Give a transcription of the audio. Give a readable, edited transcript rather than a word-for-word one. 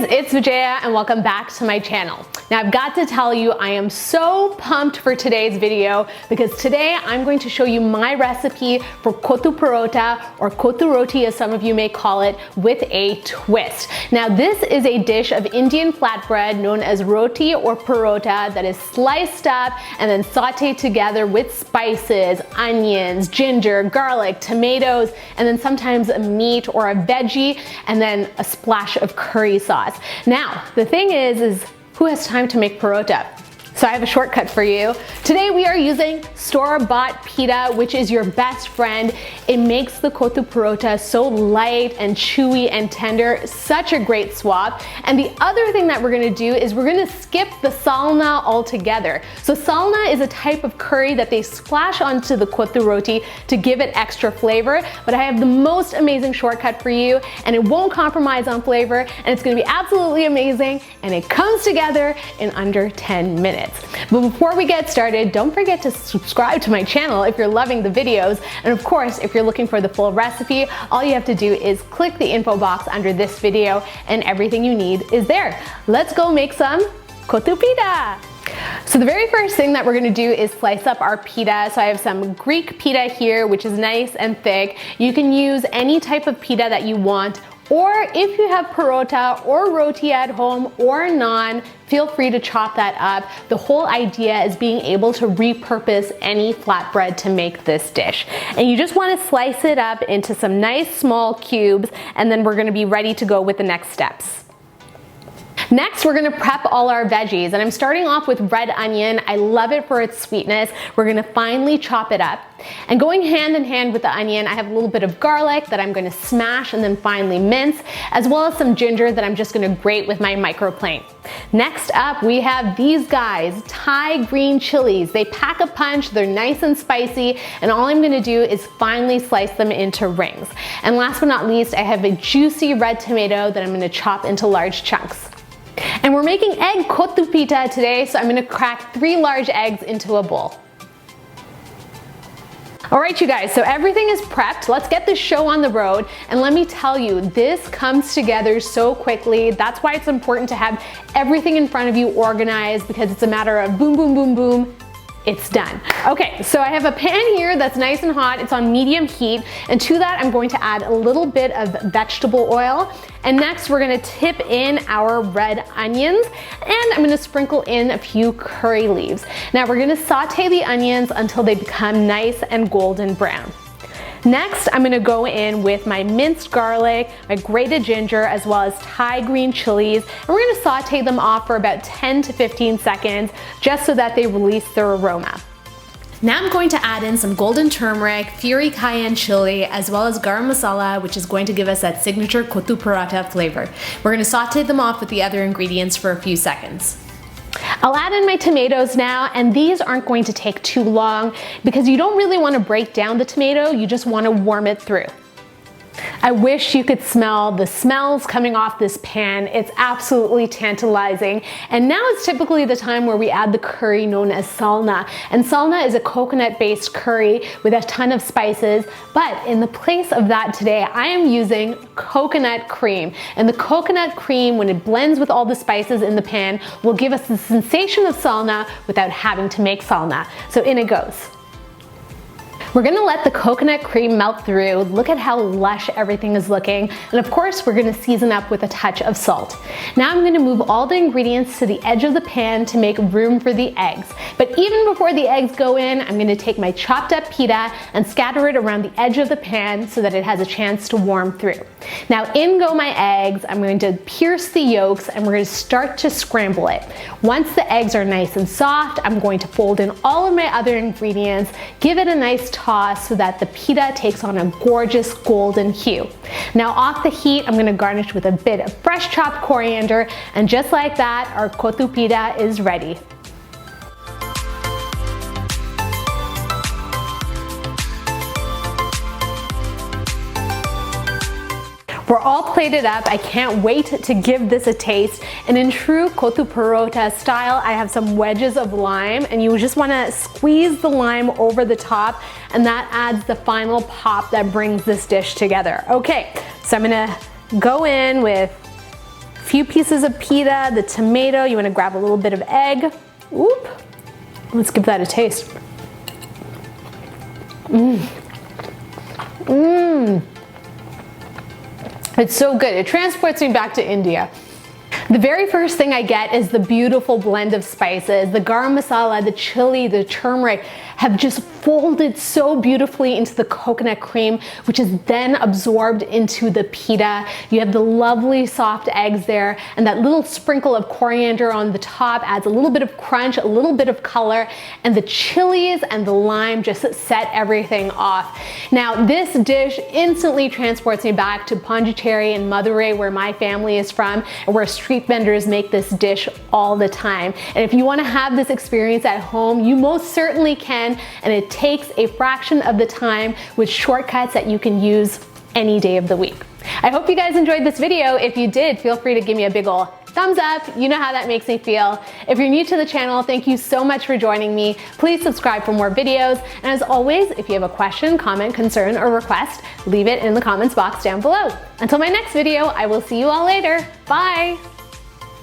it's Vijaya and welcome back to my channel. Now I've got to tell you, I am so pumped for today's video because today I'm going to show you my recipe for Kothu Parotta, or Kothu Roti as some of you may call it, with a twist. Now this is a dish of Indian flatbread known as Roti or Parotta that is sliced up and then sauteed together with spices, onions, ginger, garlic, tomatoes, and then sometimes a meat or a veggie, and then a splash of curry sauce. Now, the thing is who has time to make parotta? So I have a shortcut for you. Today we are using store-bought pita, which is your best friend. It makes the Kothu Parotta so light and chewy and tender, such a great swap. And the other thing that we're gonna do is we're gonna skip the salna altogether. So salna is a type of curry that they splash onto the Kothu Roti to give it extra flavor, but I have the most amazing shortcut for you, and it won't compromise on flavor, and it's gonna be absolutely amazing, and it comes together in under 10 minutes. But before we get started, don't forget to subscribe to my channel if you're loving the videos. And of course, if you're looking for the full recipe, all you have to do is click the info box under this video and everything you need is there. Let's go make some Kothu Pita. So the very first thing that we're gonna do is slice up our pita. So I have some Greek pita here, which is nice and thick. You can use any type of pita that you want, or if you have parotta or roti at home or naan, feel free to chop that up. The whole idea is being able to repurpose any flatbread to make this dish. And you just want to slice it up into some nice small cubes, and then we're going to be ready to go with the next steps. Next, we're gonna prep all our veggies, and I'm starting off with red onion. I love it for its sweetness. We're gonna finely chop it up. And going hand in hand with the onion, I have a little bit of garlic that I'm gonna smash and then finely mince, as well as some ginger that I'm just gonna grate with my microplane. Next up, we have these guys, Thai green chilies. They pack a punch, they're nice and spicy, and all I'm gonna do is finely slice them into rings. And last but not least, I have a juicy red tomato that I'm gonna chop into large chunks. And we're making egg Kothu Pita today, so I'm gonna crack 3 large eggs into a bowl. All right, you guys, so everything is prepped. Let's get this show on the road. And let me tell you, this comes together so quickly. That's why it's important to have everything in front of you organized, because it's a matter of boom, boom, boom, boom. It's done. Okay, so I have a pan here that's nice and hot. It's on medium heat, and to that I'm going to add a little bit of vegetable oil. And next we're gonna tip in our red onions, and I'm gonna sprinkle in a few curry leaves. Now we're gonna saute the onions until they become nice and golden brown. Next, I'm gonna go in with my minced garlic, my grated ginger, as well as Thai green chilies, and we're gonna saute them off for about 10 to 15 seconds, just so that they release their aroma. Now I'm going to add in some golden turmeric, fury cayenne chili, as well as garam masala, which is going to give us that signature Kothu Parotta flavor. We're gonna saute them off with the other ingredients for a few seconds. I'll add in my tomatoes now, and these aren't going to take too long because you don't really want to break down the tomato, you just want to warm it through. I wish you could smell the smells coming off this pan. It's absolutely tantalizing. And now is typically the time where we add the curry known as salna. And salna is a coconut-based curry with a ton of spices, but in the place of that today, I am using coconut cream. And the coconut cream, when it blends with all the spices in the pan, will give us the sensation of salna without having to make salna. So in it goes. We're gonna let the coconut cream melt through. Look at how lush everything is looking. And of course, we're gonna season up with a touch of salt. Now I'm gonna move all the ingredients to the edge of the pan to make room for the eggs. But even before the eggs go in, I'm gonna take my chopped up pita and scatter it around the edge of the pan so that it has a chance to warm through. Now in go my eggs. I'm going to pierce the yolks, and we're gonna start to scramble it. Once the eggs are nice and soft, I'm going to fold in all of my other ingredients, give it a nice toss so that the pita takes on a gorgeous golden hue. Now off the heat, I'm gonna garnish with a bit of fresh chopped coriander, and just like that, our Kothu Pita is ready. We're all plated up. I can't wait to give this a taste. And in true Kothu Parotta style, I have some wedges of lime, and you just wanna squeeze the lime over the top, and that adds the final pop that brings this dish together. Okay, so I'm gonna go in with a few pieces of pita, the tomato, you wanna grab a little bit of egg. Oop. Let's give that a taste. It's so good. It transports me back to India. The very first thing I get is the beautiful blend of spices. The garam masala, the chili, the turmeric have just folded so beautifully into the coconut cream, which is then absorbed into the pita. You have the lovely soft eggs there, and that little sprinkle of coriander on the top adds a little bit of crunch, a little bit of color, and the chilies and the lime just set everything off. Now, this dish instantly transports me back to Pondicherry and Madurai, where my family is from, and where street vendors make this dish all the time. And if you want to have this experience at home, you most certainly can, and it takes a fraction of the time with shortcuts that you can use any day of the week. I hope you guys enjoyed this video. If you did, feel free to give me a big ol' thumbs up. You know how that makes me feel. If you're new to the channel, thank you so much for joining me. Please subscribe for more videos. And as always, if you have a question, comment, concern, or request, leave it in the comments box down below. Until my next video, I will see you all later. Bye.